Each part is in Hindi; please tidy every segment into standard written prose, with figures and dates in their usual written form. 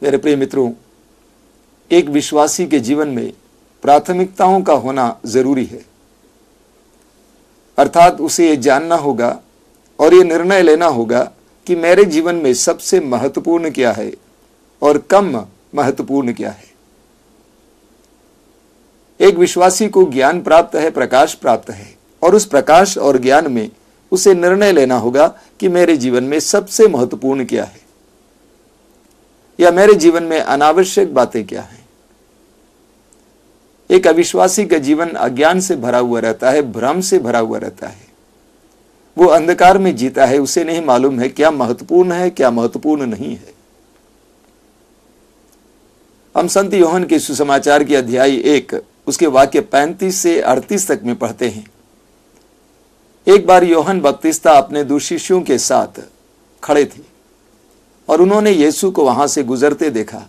मेरे प्रिय मित्रों, एक विश्वासी के जीवन में प्राथमिकताओं का होना जरूरी है। अर्थात उसे ये जानना होगा और ये निर्णय लेना होगा कि मेरे जीवन में सबसे महत्वपूर्ण क्या है और कम महत्वपूर्ण क्या है। एक विश्वासी को ज्ञान प्राप्त है, प्रकाश प्राप्त है, और उस प्रकाश और ज्ञान में उसे निर्णय लेना होगा कि मेरे जीवन में सबसे महत्वपूर्ण क्या है या मेरे जीवन में अनावश्यक बातें क्या हैं। एक अविश्वासी का जीवन अज्ञान से भरा हुआ रहता है, भ्रम से भरा हुआ रहता है। वो अंधकार में जीता है, उसे नहीं मालूम है क्या महत्वपूर्ण है, क्या महत्वपूर्ण नहीं है। हम संत यूहन्ना के सुसमाचार की अध्याय 1 उसके वाक्य 35 से 38 तक में पढ़ते हैं। एक बार यूहन्ना बपतिस्ता अपने 2 शिष्यों के साथ खड़े थे और उन्होंने यीशु को वहां से गुजरते देखा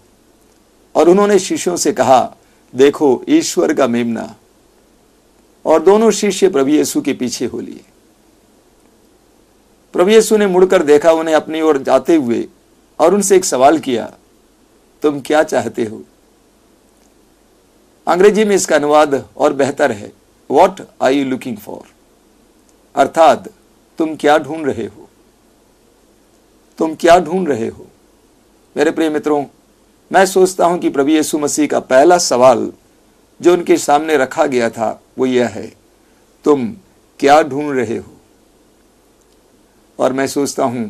और उन्होंने शिष्यों से कहा, देखो ईश्वर का मेमना। और दोनों शिष्य प्रभु यीशु के पीछे हो लिए। प्रभु यीशु ने मुड़कर देखा उन्हें अपनी ओर जाते हुए और उनसे एक सवाल किया, तुम क्या चाहते हो? अंग्रेजी में इसका अनुवाद और बेहतर है, what are you looking for? अर्थात तुम क्या ढूंढ रहे हो? तुम क्या ढूंढ रहे हो? मेरे प्रिय मित्रों, मैं सोचता हूं कि प्रभु यीशु मसीह का पहला सवाल जो उनके सामने रखा गया था वो यह है, तुम क्या ढूंढ रहे हो? और मैं सोचता हूं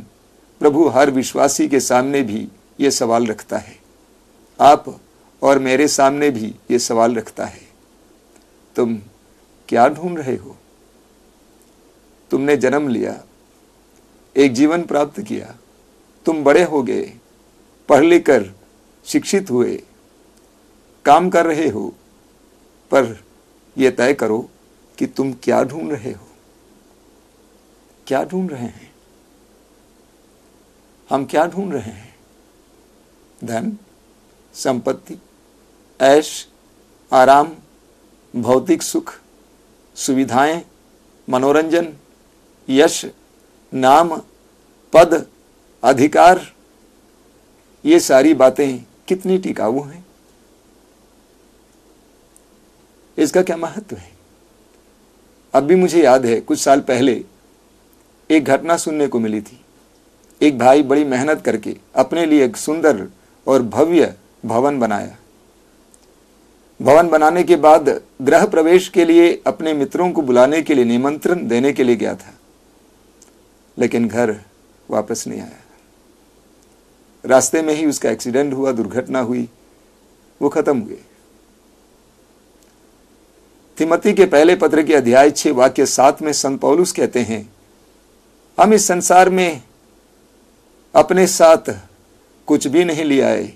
प्रभु हर विश्वासी के सामने भी ये सवाल रखता है, आप और मेरे सामने भी ये सवाल रखता है, तुम क्या ढूंढ रहे हो? तुमने जन्म लिया, एक जीवन प्राप्त किया, तुम बड़े हो गए, पढ़ लिख कर शिक्षित हुए, काम कर रहे हो, पर यह तय करो कि तुम क्या ढूंढ रहे हो। क्या ढूंढ रहे हैं? हम क्या ढूंढ रहे हैं? धन, संपत्ति, ऐश, आराम, भौतिक सुख, सुविधाएं, मनोरंजन, यश, नाम, पद, अधिकार, ये सारी बातें कितनी टिकाऊ हैं? इसका क्या महत्व है? अब भी मुझे याद है, कुछ साल पहले एक घटना सुनने को मिली थी। एक भाई बड़ी मेहनत करके अपने लिए एक सुंदर और भव्य भवन बनाया। भवन बनाने के बाद गृह प्रवेश के लिए अपने मित्रों को बुलाने के लिए निमंत्रण देने के लिए गया था, लेकिन घर वापस नहीं आया। रास्ते में ही उसका एक्सीडेंट हुआ, दुर्घटना हुई, वो खत्म हुए। तिमोथी के पहले पत्र के अध्याय 6 वाक्य 7 में संत पौलुस कहते हैं, हम इस संसार में अपने साथ कुछ भी नहीं ले आए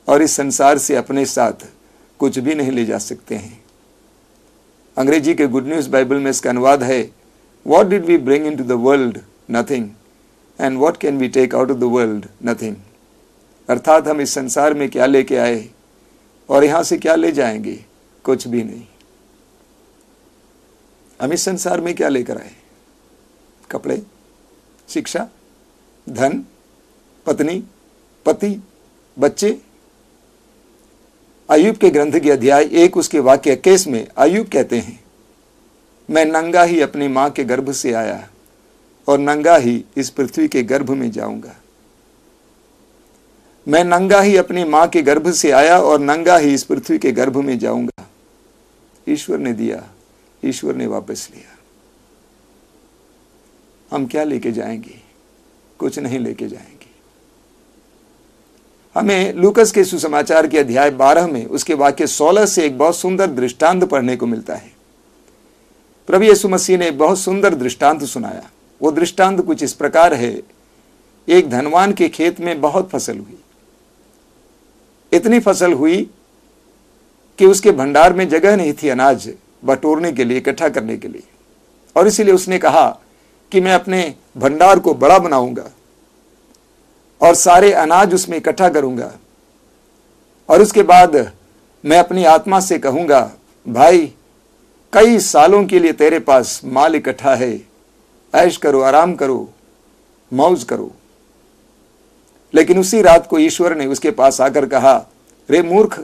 और इस संसार से अपने साथ कुछ भी नहीं ले जा सकते हैं। अंग्रेजी के गुड न्यूज बाइबल में इसका अनुवाद है, what did we bring into the world? Nothing, and what can we take out of the world? Nothing. अर्थात हम इस संसार में क्या लेके आए और यहां से क्या ले जाएंगे? कुछ भी नहीं। हम इस संसार में क्या लेकर आए? कपड़े, शिक्षा, धन, पत्नी, पति, बच्चे। अय्यूब के ग्रंथ के अध्याय 1 उसके वाक्य 21 में अय्यूब कहते हैं, मैं नंगा ही अपनी मां के गर्भ से आया और नंगा ही इस पृथ्वी के गर्भ में जाऊंगा। मैं नंगा ही अपनी मां के गर्भ से आया और नंगा ही इस पृथ्वी के गर्भ में जाऊंगा। ईश्वर ने दिया, ईश्वर ने वापस लिया। हम क्या लेके जाएंगे? कुछ नहीं लेके जाएंगे। हमें लूकस के सुसमाचार के अध्याय 12 में उसके वाक्य 16 से एक बहुत सुंदर दृष्टांत पढ़ने को मिलता है। प्रभु यीशु मसीह ने एक बहुत सुंदर दृष्टांत सुनाया। वो दृष्टांत कुछ इस प्रकार है, एक धनवान के खेत में बहुत फसल हुई। इतनी फसल हुई कि उसके भंडार में जगह नहीं थी अनाज बटोरने के लिए, इकट्ठा करने के लिए, और इसीलिए उसने कहा कि मैं अपने भंडार को बड़ा बनाऊंगा और सारे अनाज उसमें इकट्ठा करूंगा, और उसके बाद मैं अपनी आत्मा से कहूंगा, भाई कई सालों के लिए तेरे पास माल इकट्ठा है, ऐश करो, आराम करो, मौज करो। लेकिन उसी रात को ईश्वर ने उसके पास आकर कहा, रे मूर्ख,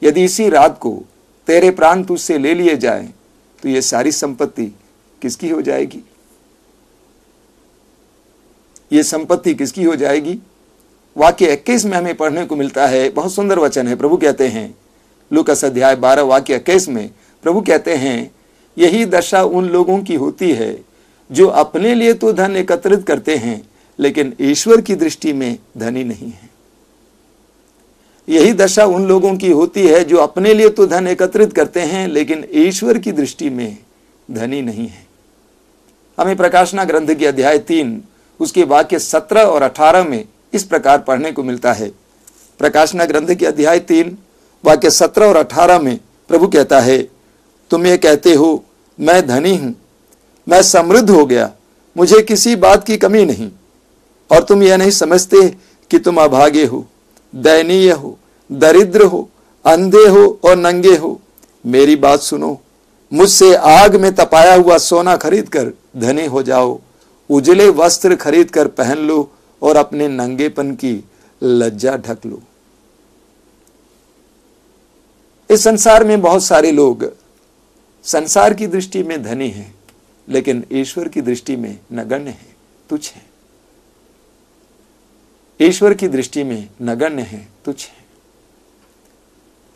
यदि इसी रात को तेरे प्राण तुझसे ले लिए जाए तो ये सारी संपत्ति किसकी हो जाएगी? ये संपत्ति किसकी हो जाएगी? वाक्य 21 में हमें पढ़ने को मिलता है, बहुत सुंदर वचन है। प्रभु कहते हैं, लूकास अध्याय 12 वाक्य 21 में प्रभु कहते हैं, यही दशा उन लोगों की होती है जो अपने लिए तो धन एकत्रित करते हैं लेकिन ईश्वर की दृष्टि में धनी नहीं है। यही दशा उन लोगों की होती है जो अपने लिए तो धन एकत्रित करते हैं लेकिन ईश्वर की दृष्टि में धनी नहीं है। हमें प्रकाशना ग्रंथ के अध्याय 3 उसके वाक्य 17 और 18 में इस प्रकार पढ़ने को मिलता है। प्रकाशना ग्रंथ के अध्याय 3 वाक्य 17 और 18 में प्रभु कहता है, तुम ये कहते हो मैं धनी हूं, मैं समृद्ध हो गया, मुझे किसी बात की कमी नहीं, और तुम यह नहीं समझते कि तुम अभागे हो, दयनीय हो, दरिद्र हो, अंधे हो और नंगे हो। मेरी बात सुनो, मुझसे आग में तपाया हुआ सोना खरीद कर धनी हो जाओ, उजले वस्त्र खरीद कर पहन लो और अपने नंगेपन की लज्जा ढक लो। इस संसार में बहुत सारे लोग संसार की दृष्टि में धनी हैं लेकिन ईश्वर की दृष्टि में नगण्य हैं, तुच्छ हैं। ईश्वर की दृष्टि में नगण्य हैं, तुच्छ हैं।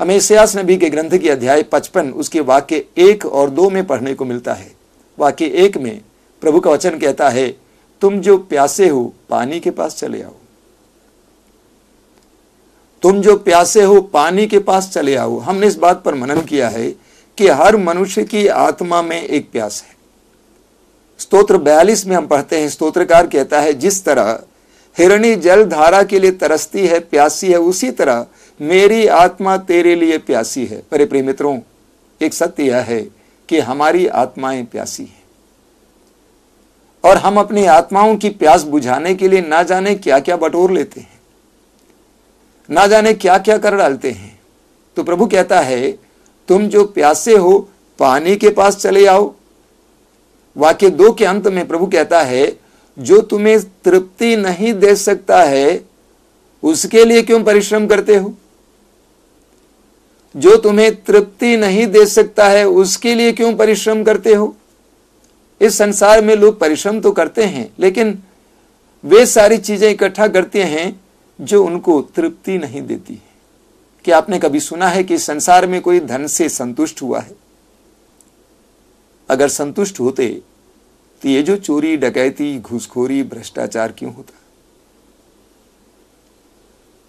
हमें इस्यास नबी के ग्रंथ के अध्याय 55 उसके वाक्य 1 और 2 में पढ़ने को मिलता है। वाक्य 1 में प्रभु का वचन कहता है, तुम जो प्यासे हो पानी के पास चले आओ। तुम जो प्यासे हो पानी के पास चले आओ। हमने इस बात पर मनन किया है कि हर मनुष्य की आत्मा में एक प्यास है। स्तोत्र 42 में हम पढ़ते हैं, स्तोत्रकार कहता है, जिस तरह हिरणी जल धारा के लिए तरसती है, प्यासी है, उसी तरह मेरी आत्मा तेरे लिए प्यासी है। मेरे प्रिय मित्रों, एक सत्य यह है कि हमारी आत्माएं प्यासी हैं और हम अपनी आत्माओं की प्यास बुझाने के लिए ना जाने क्या क्या बटोर लेते हैं, ना जाने क्या क्या कर डालते हैं। तो प्रभु कहता है, तुम जो प्यासे हो पानी के पास चले आओ। वाक्य 2 के अंत में प्रभु कहता है, जो तुम्हें तृप्ति नहीं दे सकता है उसके लिए क्यों परिश्रम करते हो? जो तुम्हें तृप्ति नहीं दे सकता है उसके लिए क्यों परिश्रम करते हो? इस संसार में लोग परिश्रम तो करते हैं लेकिन वे सारी चीजें इकट्ठा करते हैं जो उनको तृप्ति नहीं देती है। क्या आपने कभी सुना है कि संसार में कोई धन से संतुष्ट हुआ है? अगर संतुष्ट होते तो ये जो चोरी, डकैती, घूसखोरी, भ्रष्टाचार क्यों होता?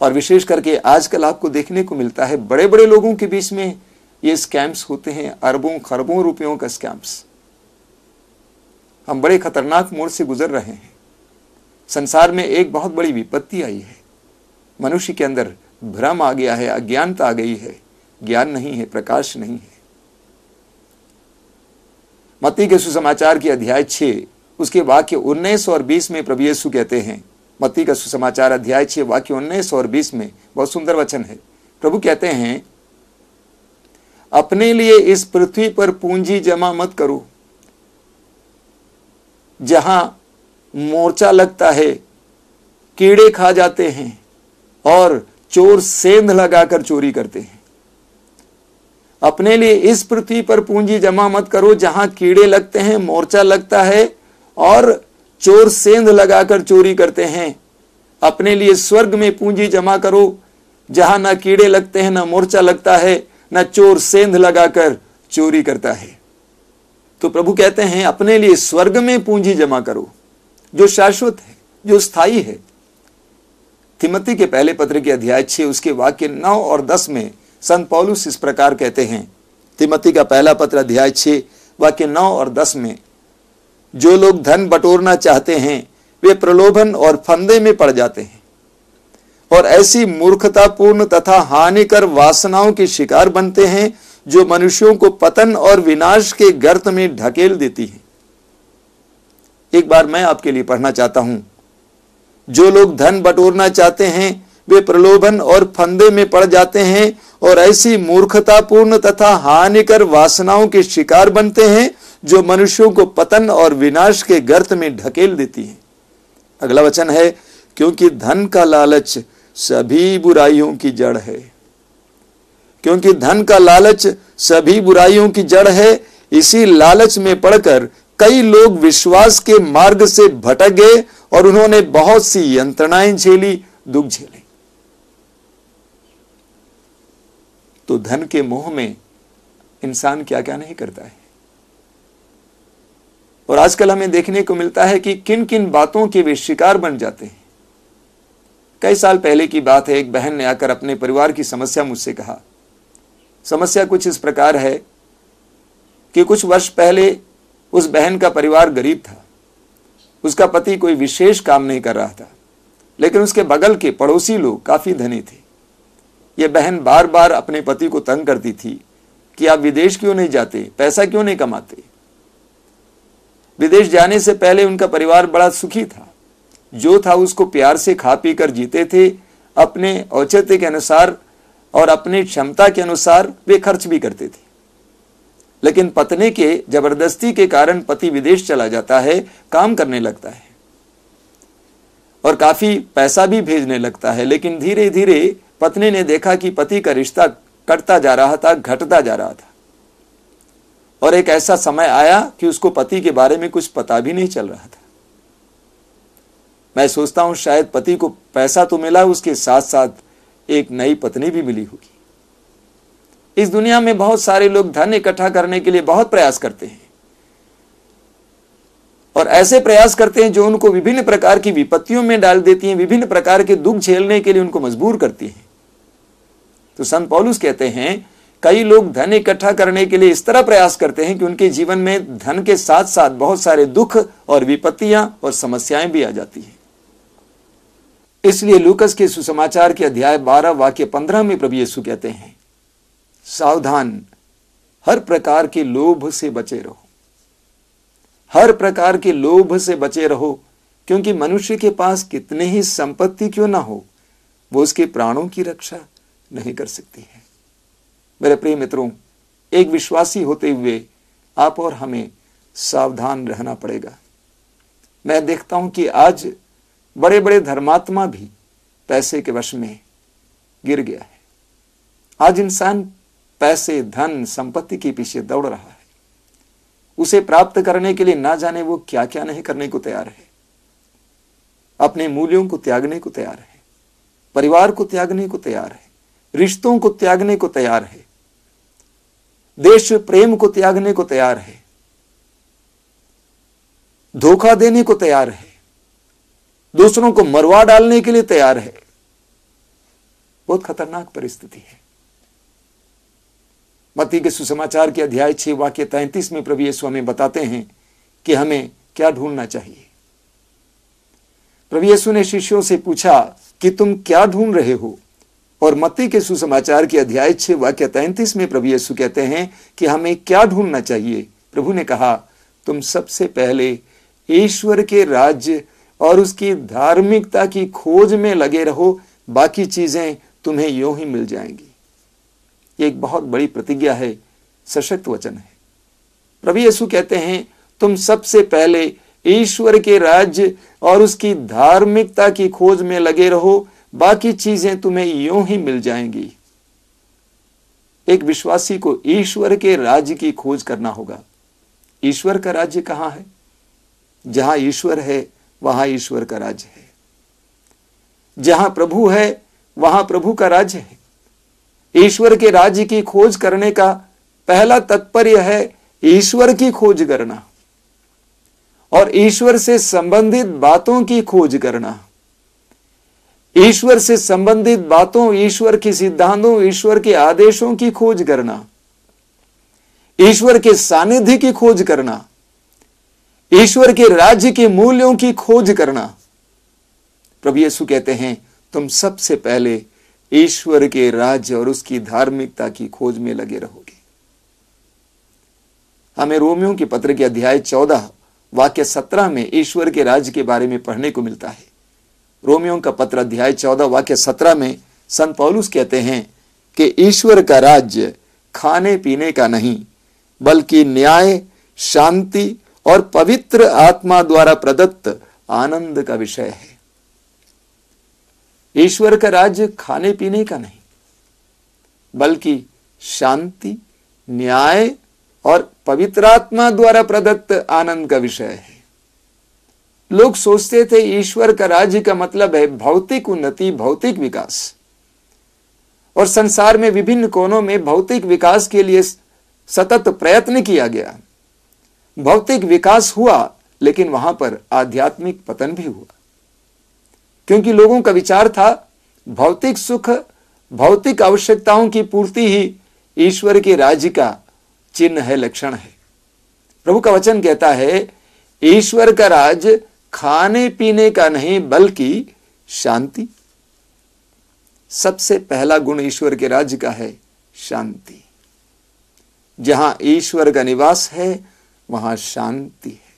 और विशेष करके आजकल आपको देखने को मिलता है बड़े बड़े लोगों के बीच में ये स्कैम्स होते हैं, अरबों खरबों रुपयों का स्कैम्स। हम बड़े खतरनाक मोड़ से गुजर रहे हैं। संसार में एक बहुत बड़ी विपत्ति आई है। मनुष्य के अंदर भ्रम आ गया है, अज्ञानता आ गई है, ज्ञान नहीं है, प्रकाश नहीं है। मत्ती के सुसमाचार के अध्याय 6 उसके वाक्य 19 और 20 में प्रभु यीशु कहते हैं, मत्ती का सुसमाचार अध्याय 6 वाक्य 19 और 20 में बहुत सुंदर वचन है। प्रभु कहते हैं, अपने लिए इस पृथ्वी पर पूंजी जमा मत करो जहां मोर्चा लगता है, कीड़े खा जाते हैं और चोर सेंध लगाकर चोरी करते हैं। अपने लिए इस पृथ्वी पर पूंजी जमा मत करो जहां कीड़े लगते हैं, मोर्चा लगता है और चोर सेंध लगाकर चोरी करते हैं। अपने लिए स्वर्ग में पूंजी जमा करो जहां ना कीड़े लगते हैं, ना मोर्चा लगता है, ना चोर सेंध लगाकर चोरी करता है। तो प्रभु कहते हैं, अपने लिए स्वर्ग में पूंजी जमा करो जो शाश्वत है, जो स्थायी है। तिमोथी के पहले पत्र के अध्याय 6 उसके वाक्य 9 और 10 में संत पौलुस इस प्रकार कहते हैं। तिमोथी का पहला पत्र अध्याय 6 वाक्य 9 और 10 में, जो लोग धन बटोरना चाहते हैं वे प्रलोभन और फंदे में पड़ जाते हैं और ऐसी मूर्खतापूर्ण तथा हानिकर वासनाओं के शिकार बनते हैं जो मनुष्यों को पतन और विनाश के गर्त में ढकेल देती है। एक बार मैं आपके लिए पढ़ना चाहता हूं, जो लोग धन बटोरना चाहते हैं वे प्रलोभन और फंदे में पड़ जाते हैं और ऐसी मूर्खतापूर्ण तथा हानिकर वासनाओं के शिकार बनते हैं जो मनुष्यों को पतन और विनाश के गर्त में ढकेल देती है। अगला वचन है, क्योंकि धन का लालच सभी बुराइयों की जड़ है। क्योंकि धन का लालच सभी बुराइयों की जड़ है। इसी लालच में पड़कर कई लोग विश्वास के मार्ग से भटक गए और उन्होंने बहुत सी यंत्रणाएं झेली, दुख झेले। तो धन के मोह में इंसान क्या क्या नहीं करता है। और आजकल हमें देखने को मिलता है कि किन किन बातों के वे शिकार बन जाते हैं। कई साल पहले की बात है, एक बहन ने आकर अपने परिवार की समस्या मुझसे कहा। समस्या कुछ इस प्रकार है कि कुछ वर्ष पहले उस बहन का परिवार गरीब था। उसका पति कोई विशेष काम नहीं कर रहा था, लेकिन उसके बगल के पड़ोसी लोग काफी धनी थे। यह बहन बार बार अपने पति को तंग करती थी कि आप विदेश क्यों नहीं जाते, पैसा क्यों नहीं कमाते। विदेश जाने से पहले उनका परिवार बड़ा सुखी था। जो था उसको प्यार से खा पी कर जीते थे। अपने औचित्य के अनुसार और अपनी क्षमता के अनुसार वे खर्च भी करते थे। लेकिन पत्नी के जबरदस्ती के कारण पति विदेश चला जाता है, काम करने लगता है और काफी पैसा भी भेजने लगता है। लेकिन धीरे धीरे पत्नी ने देखा कि पति का रिश्ता कटता जा रहा था, घटता जा रहा था। और एक ऐसा समय आया कि उसको पति के बारे में कुछ पता भी नहीं चल रहा था। मैं सोचता हूं शायद पति को पैसा तो मिला, उसके साथ साथ एक नई पत्नी भी मिली होगी। इस दुनिया में बहुत सारे लोग धन इकट्ठा करने के लिए बहुत प्रयास करते हैं और ऐसे प्रयास करते हैं जो उनको विभिन्न प्रकार की विपत्तियों में डाल देती हैं, विभिन्न प्रकार के दुख झेलने के लिए उनको मजबूर करती हैं। तो संत पौलुस कहते हैं कई लोग धन इकट्ठा करने के लिए इस तरह प्रयास करते हैं कि उनके जीवन में धन के साथ साथ बहुत सारे दुख और विपत्तियां और समस्याएं भी आ जाती हैं। इसलिए लूकस के सुसमाचार के अध्याय 12 वाक्य 15 में प्रभु यीशु कहते हैं, सावधान, हर प्रकार के लोभ से बचे रहो। हर प्रकार के लोभ से बचे रहो, क्योंकि मनुष्य के पास कितने ही संपत्ति क्यों ना हो, वो उसके प्राणों की रक्षा नहीं कर सकती है। मेरे प्रिय मित्रों, एक विश्वासी होते हुए आप और हमें सावधान रहना पड़ेगा। मैं देखता हूं कि आज बड़े बड़े धर्मात्मा भी पैसे के वश में गिर गया है। आज इंसान पैसे, धन, संपत्ति के पीछे दौड़ रहा है। उसे प्राप्त करने के लिए ना जाने वो क्या क्या नहीं करने को तैयार है। अपने मूल्यों को त्यागने को तैयार है, परिवार को त्यागने को तैयार है, रिश्तों को त्यागने को तैयार है, देश प्रेम को त्यागने को तैयार है, धोखा देने को तैयार है, दूसरों को मरवा डालने के लिए तैयार है। बहुत खतरनाक परिस्थिति है। मत्ती के सुसमाचार के अध्याय 6 वाक्य 33 में प्रभु यीशु हमें बताते हैं कि हमें क्या ढूंढना चाहिए। प्रभु यीशु ने शिष्यों से पूछा कि तुम क्या ढूंढ रहे हो। और मत्ती के सुसमाचार के अध्याय 6 वाक्य 33 में प्रभु यीशु कहते हैं कि हमें क्या ढूंढना चाहिए। प्रभु ने कहा, तुम सबसे पहले ईश्वर के राज्य और उसकी धार्मिकता की खोज में लगे रहो, बाकी चीजें तुम्हें यूं ही मिल जाएंगी। ये एक बहुत बड़ी प्रतिज्ञा है, सशक्त वचन है। प्रभु यीशु कहते हैं, तुम सबसे पहले ईश्वर के राज्य और उसकी धार्मिकता की खोज में लगे रहो, बाकी चीजें तुम्हें यूं ही मिल जाएंगी। एक विश्वासी को ईश्वर के राज्य की खोज करना होगा। ईश्वर का राज्य कहां है? जहां ईश्वर है वहां ईश्वर का राज्य है। जहां प्रभु है वहां प्रभु का राज्य है। ईश्वर के राज्य की खोज करने का पहला तात्पर्य है ईश्वर की खोज करना और ईश्वर से संबंधित बातों की खोज करना। ईश्वर से संबंधित बातों, ईश्वर के सिद्धांतों, ईश्वर के आदेशों की खोज करना, ईश्वर के सानिध्य की खोज करना, ईश्वर के राज्य के मूल्यों की खोज करना। प्रभु यीशु कहते हैं, तुम सबसे पहले ईश्वर के राज्य और उसकी धार्मिकता की खोज में लगे रहोगे। हमें रोमियों के पत्र के अध्याय 14 वाक्य 17 में ईश्वर के राज्य के बारे में पढ़ने को मिलता है। रोमियों का पत्र अध्याय 14 वाक्य 17 में संत पौलुस कहते हैं कि ईश्वर का राज्य खाने पीने का नहीं, बल्कि न्याय, शांति और पवित्र आत्मा द्वारा प्रदत्त आनंद का विषय है। ईश्वर का राज्य खाने पीने का नहीं, बल्कि शांति, न्याय और पवित्र आत्मा द्वारा प्रदत्त आनंद का विषय है। लोग सोचते थे ईश्वर का राज्य का मतलब है भौतिक उन्नति, भौतिक विकास, और संसार में विभिन्न कोनों में भौतिक विकास के लिए सतत प्रयत्न किया गया। भौतिक विकास हुआ, लेकिन वहां पर आध्यात्मिक पतन भी हुआ, क्योंकि लोगों का विचार था भौतिक सुख, भौतिक आवश्यकताओं की पूर्ति ही ईश्वर के राज्य का चिन्ह है, लक्षण है। प्रभु का वचन कहता है ईश्वर का राज्य खाने पीने का नहीं, बल्कि शांति। सबसे पहला गुण ईश्वर के राज्य का है शांति। जहां ईश्वर का निवास है वहां शांति है।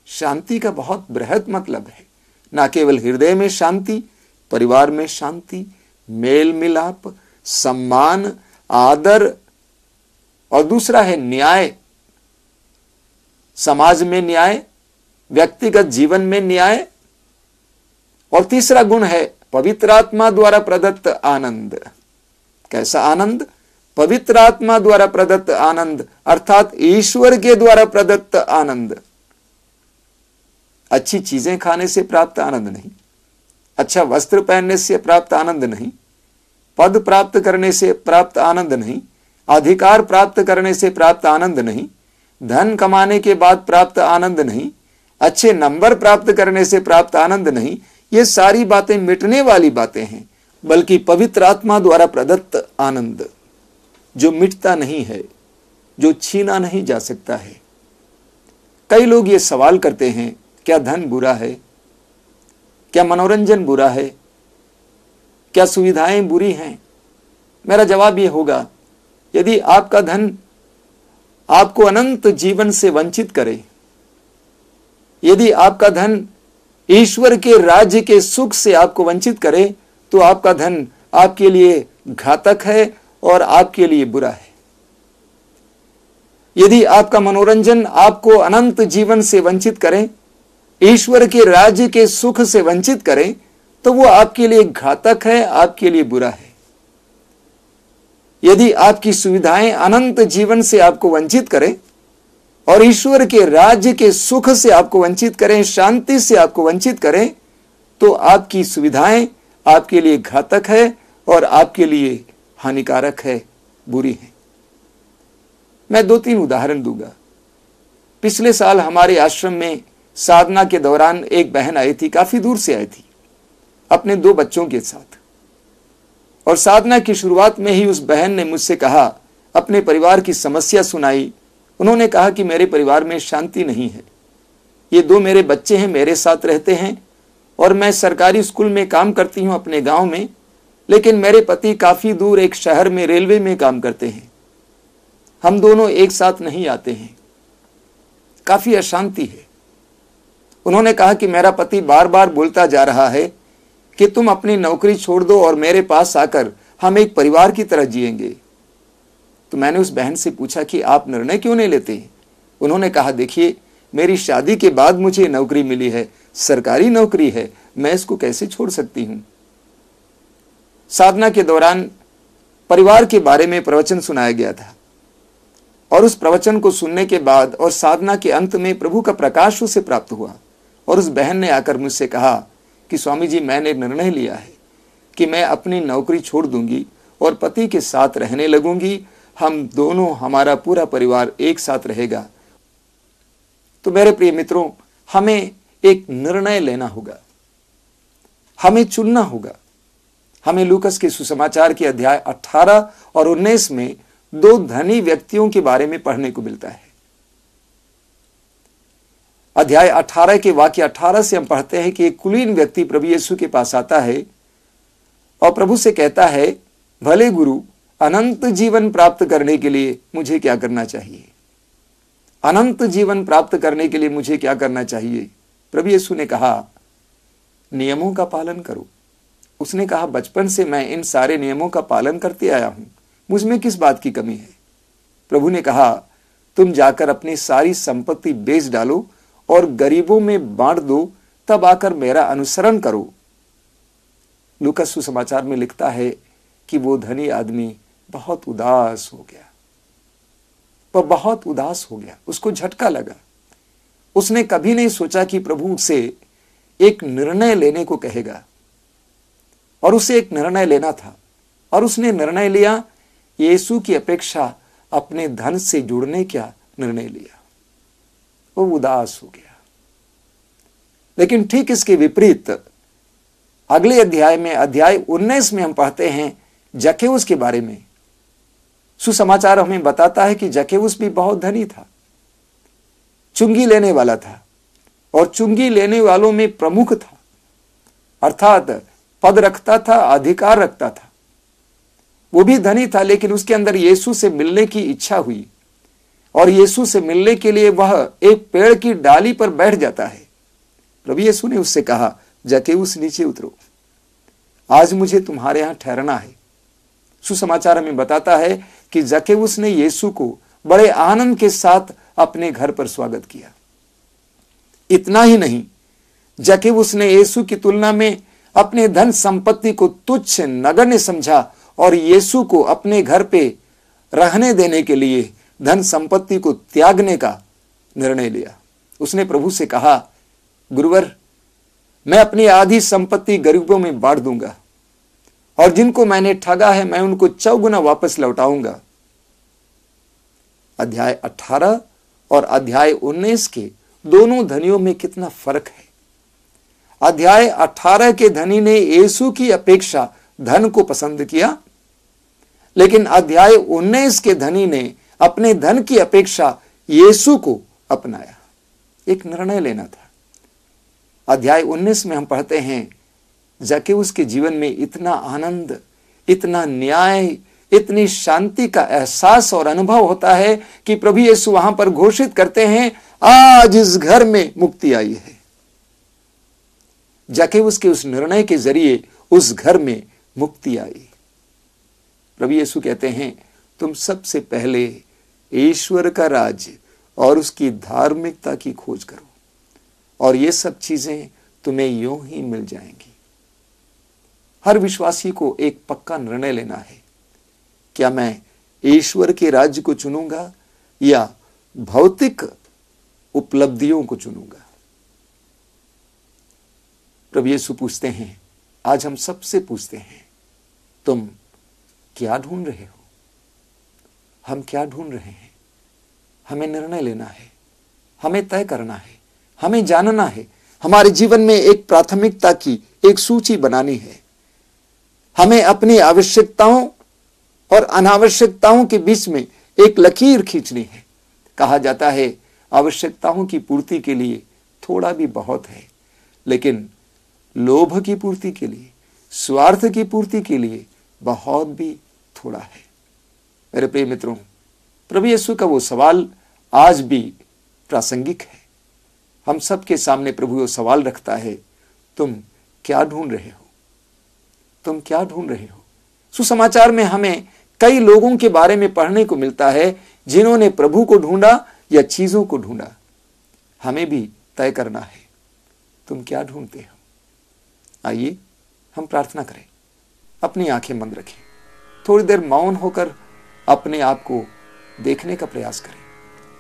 शांति का बहुत बृहद मतलब है, ना केवल हृदय में शांति, परिवार में शांति, मेल मिलाप, सम्मान, आदर, और दूसरा है न्याय, समाज में न्याय, व्यक्तिगत जीवन में न्याय, और तीसरा गुण है पवित्र आत्मा द्वारा प्रदत्त आनंद। कैसा आनंद? पवित्र आत्मा द्वारा प्रदत्त आनंद, अर्थात ईश्वर के द्वारा प्रदत्त आनंद। अच्छी चीजें खाने से प्राप्त आनंद नहीं, अच्छा वस्त्र पहनने से प्राप्त आनंद नहीं, पद प्राप्त करने से प्राप्त आनंद नहीं, अधिकार प्राप्त करने से प्राप्त आनंद नहीं, धन कमाने के बाद प्राप्त आनंद नहीं, अच्छे नंबर प्राप्त करने से प्राप्त आनंद नहीं। ये सारी बातें मिटने वाली बातें हैं, बल्कि पवित्र आत्मा द्वारा प्रदत्त आनंद जो मिटता नहीं है, जो छीना नहीं जा सकता है। कई लोग ये सवाल करते हैं, क्या धन बुरा है? क्या मनोरंजन बुरा है? क्या सुविधाएं बुरी हैं? मेरा जवाब ये होगा, यदि आपका धन आपको अनंत जीवन से वंचित करे, यदि आपका धन ईश्वर के राज्य के सुख से आपको वंचित करे, तो आपका धन आपके लिए घातक है और आपके लिए बुरा है। यदि आपका मनोरंजन आपको अनंत जीवन से वंचित करे, ईश्वर के राज्य के सुख से वंचित करे, तो वो आपके लिए घातक है, आपके लिए बुरा है। यदि आपकी सुविधाएं अनंत जीवन से आपको वंचित करें और ईश्वर के राज्य के सुख से आपको वंचित करें, शांति से आपको वंचित करें, तो आपकी सुविधाएं आपके लिए घातक है और आपके लिए हानिकारक है, बुरी है। मैं 2-3 उदाहरण दूंगा। पिछले साल हमारे आश्रम में साधना के दौरान एक बहन आई थी, काफी दूर से आई थी अपने 2 बच्चों के साथ, और साधना की शुरुआत में ही उस बहन ने मुझसे कहा, अपने परिवार की समस्या सुनाई। उन्होंने कहा कि मेरे परिवार में शांति नहीं है, ये 2 मेरे बच्चे हैं, मेरे साथ रहते हैं, और मैं सरकारी स्कूल में काम करती हूं अपने गांव में, लेकिन मेरे पति काफी दूर एक शहर में रेलवे में काम करते हैं, हम दोनों एक साथ नहीं आते हैं, काफी अशांति है। उन्होंने कहा कि मेरा पति बार बार बोलता जा रहा है कि तुम अपनी नौकरी छोड़ दो और मेरे पास आकर हम एक परिवार की तरह जिएंगे। तो मैंने उस बहन से पूछा कि आप निर्णय क्यों नहीं लेते हैं? उन्होंने कहा, देखिए मेरी शादी के बाद मुझे नौकरी मिली है, सरकारी नौकरी है, मैं इसको कैसे छोड़ सकती हूं। साधना के दौरान परिवार के बारे में प्रवचन सुनाया गया था, और उस प्रवचन को सुनने के बाद और साधना के अंत में प्रभु का प्रकाश उसे प्राप्त हुआ, और उस बहन ने आकर मुझसे कहा कि स्वामी जी, मैंने निर्णय लिया है कि मैं अपनी नौकरी छोड़ दूंगी और पति के साथ रहने लगूंगी, हम दोनों, हमारा पूरा परिवार एक साथ रहेगा। तो मेरे प्रिय मित्रों, हमें एक निर्णय लेना होगा, हमें चुनना होगा। हमें लूकस के सुसमाचार के अध्याय 18 और 19 में 2 धनी व्यक्तियों के बारे में पढ़ने को मिलता है। अध्याय 18 के वाक्य 18 से हम पढ़ते हैं कि एक कुलीन व्यक्ति प्रभु यीशु के पास आता है और प्रभु से कहता है, भले गुरु, अनंत जीवन प्राप्त करने के लिए मुझे क्या करना चाहिए? अनंत जीवन प्राप्त करने के लिए मुझे क्या करना चाहिए? प्रभु यीशु ने कहा, नियमों का पालन करो। उसने कहा, बचपन से मैं इन सारे नियमों का पालन करते आया हूं, मुझ में किस बात की कमी है? प्रभु ने कहा, तुम जाकर अपनी सारी संपत्ति बेच डालो और गरीबों में बांट दो, तब आकर मेरा अनुसरण करो। लूका सुसमाचार में लिखता है कि वो धनी आदमी बहुत उदास हो गया। वह बहुत उदास हो गया, उसको झटका लगा। उसने कभी नहीं सोचा कि प्रभु उसे एक निर्णय लेने को कहेगा, और उसे एक निर्णय लेना था, और उसने निर्णय लिया यीशु की अपेक्षा अपने धन से जुड़ने का निर्णय लिया। वो उदास हो गया। लेकिन ठीक इसके विपरीत अगले अध्याय में, अध्याय 19 में हम पढ़ते हैं जक्केउस के बारे में। सुसमाचार हमें बताता है कि जक्केउस भी बहुत धनी था, चुंगी लेने वाला था, और चुंगी लेने वालों में प्रमुख था, अर्थात पद रखता था, अधिकार रखता था। वो भी धनी था, लेकिन उसके अंदर यीशु से मिलने की इच्छा हुई, और यीशु से मिलने के लिए वह एक पेड़ की डाली पर बैठ जाता है। प्रभु यीशु ने उससे कहा, जक्केउस नीचे उतरो, आज मुझे तुम्हारे यहां ठहरना है। सुसमाचार हमें बताता है कि जक्केउस ने यीशु को बड़े आनंद के साथ अपने घर पर स्वागत किया। इतना ही नहीं, जक्केउस ने यीशु की तुलना में अपने धन संपत्ति को तुच्छ नगण्य समझा, और यीशु को अपने घर पे रहने देने के लिए धन संपत्ति को त्यागने का निर्णय लिया। उसने प्रभु से कहा, गुरुवर, मैं अपनी आधी संपत्ति गरीबों में बांट दूंगा, और जिनको मैंने ठगा है मैं उनको चौगुना वापस लौटाऊंगा। अध्याय 18 और अध्याय 19 के दोनों धनियों में कितना फर्क है। अध्याय 18 के धनी ने यीशु की अपेक्षा धन को पसंद किया, लेकिन अध्याय 19 के धनी ने अपने धन की अपेक्षा यीशु को अपनाया। एक निर्णय लेना था। अध्याय 19 में हम पढ़ते हैं जक्केउस के जीवन में इतना आनंद, इतना न्याय, इतनी शांति का एहसास और अनुभव होता है कि प्रभु यीशु वहां पर घोषित करते हैं, आज इस घर में मुक्ति आई है। जक्केउस के उस निर्णय के जरिए उस घर में मुक्ति आई। प्रभु यीशु कहते हैं, तुम सबसे पहले ईश्वर का राज्य और उसकी धार्मिकता की खोज करो, और ये सब चीजें तुम्हें यूं ही मिल जाएंगी। हर विश्वासी को एक पक्का निर्णय लेना है, क्या मैं ईश्वर के राज्य को चुनूंगा या भौतिक उपलब्धियों को चुनूंगा। प्रभु यीशु पूछते हैं, आज हम सबसे पूछते हैं, तुम क्या ढूंढ रहे हो? हम क्या ढूंढ रहे हैं? हमें निर्णय लेना है, हमें तय करना है, हमें जानना है। हमारे जीवन में एक प्राथमिकता की एक सूची बनानी है। हमें अपनी आवश्यकताओं और अनावश्यकताओं के बीच में एक लकीर खींचनी है। कहा जाता है, आवश्यकताओं की पूर्ति के लिए थोड़ा भी बहुत है, लेकिन लोभ की पूर्ति के लिए, स्वार्थ की पूर्ति के लिए बहुत भी थोड़ा है। मेरे प्रिय मित्रों, प्रभु यीशु का वो सवाल आज भी प्रासंगिक है। हम सबके सामने प्रभु वो सवाल रखता है, तुम क्या ढूंढ रहे हो? तुम क्या ढूंढ रहे हो? सुसमाचार में हमें कई लोगों के बारे में पढ़ने को मिलता है जिन्होंने प्रभु को ढूंढा या चीजों को ढूंढा। हमें भी तय करना है, तुम क्या ढूंढते हो? आइए हम प्रार्थना करें, अपनी आंखें बंद रखें, थोड़ी देर मौन होकर अपने आप को देखने का प्रयास करें,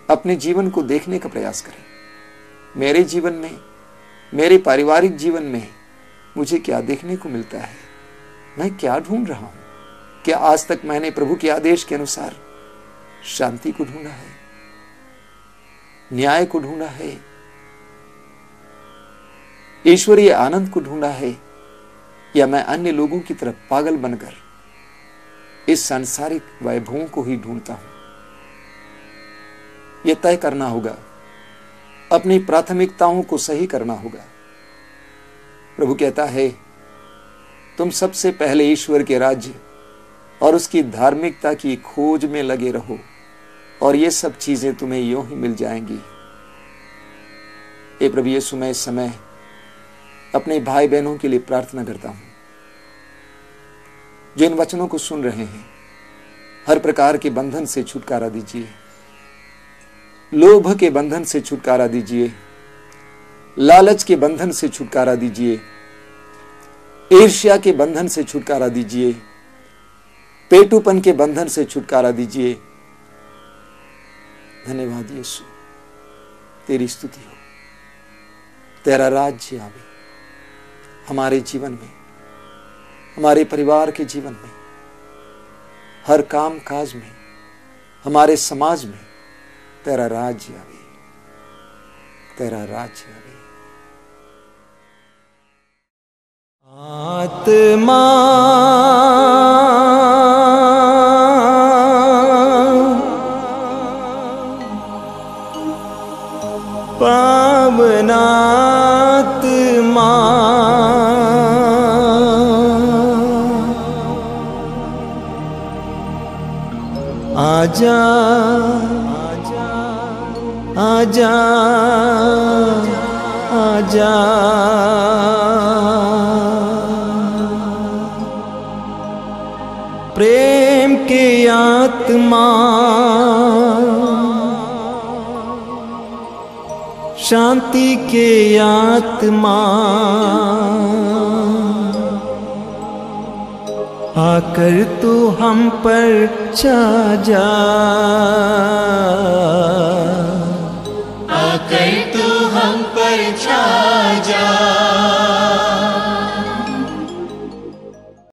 अपने जीवन को देखने का प्रयास करें। मेरे जीवन में, मेरे पारिवारिक जीवन में मुझे क्या देखने को मिलता है? मैं क्या ढूंढ रहा हूं? क्या आज तक मैंने प्रभु के आदेश के अनुसार शांति को ढूंढा है, न्याय को ढूंढा है, ईश्वरीय आनंद को ढूंढा है, या मैं अन्य लोगों की तरफ पागल बनकर इस सांसारिक वैभवों को ही ढूंढता हूं? यह तय करना होगा, अपनी प्राथमिकताओं को सही करना होगा। प्रभु कहता है, तुम सबसे पहले ईश्वर के राज्य और उसकी धार्मिकता की खोज में लगे रहो, और ये सब चीजें तुम्हें यूं ही मिल जाएंगी। हे प्रभु यीशु, मैं इस समय अपने भाई बहनों के लिए प्रार्थना करता हूं जो इन वचनों को सुन रहे हैं। हर प्रकार के बंधन से छुटकारा दीजिए, लोभ के बंधन से छुटकारा दीजिए, लालच के बंधन से छुटकारा दीजिए, ईर्ष्या के बंधन से छुटकारा दीजिए, पेटूपन के बंधन से छुटकारा दीजिए। धन्यवाद यीशु, तेरी स्तुति हो। तेरा राज्य आवे हमारे जीवन में, हमारे परिवार के जीवन में, हर काम काज में, हमारे समाज में। तेरा राज्य आवे, तेरा राज्य आवे। आत्मा पावनात्मा आजा आजा आजा, प्रेम के आत्मा, शांति के आत्मा, आकर तू हम पर छा जा, आकर तू हम पर छा जा।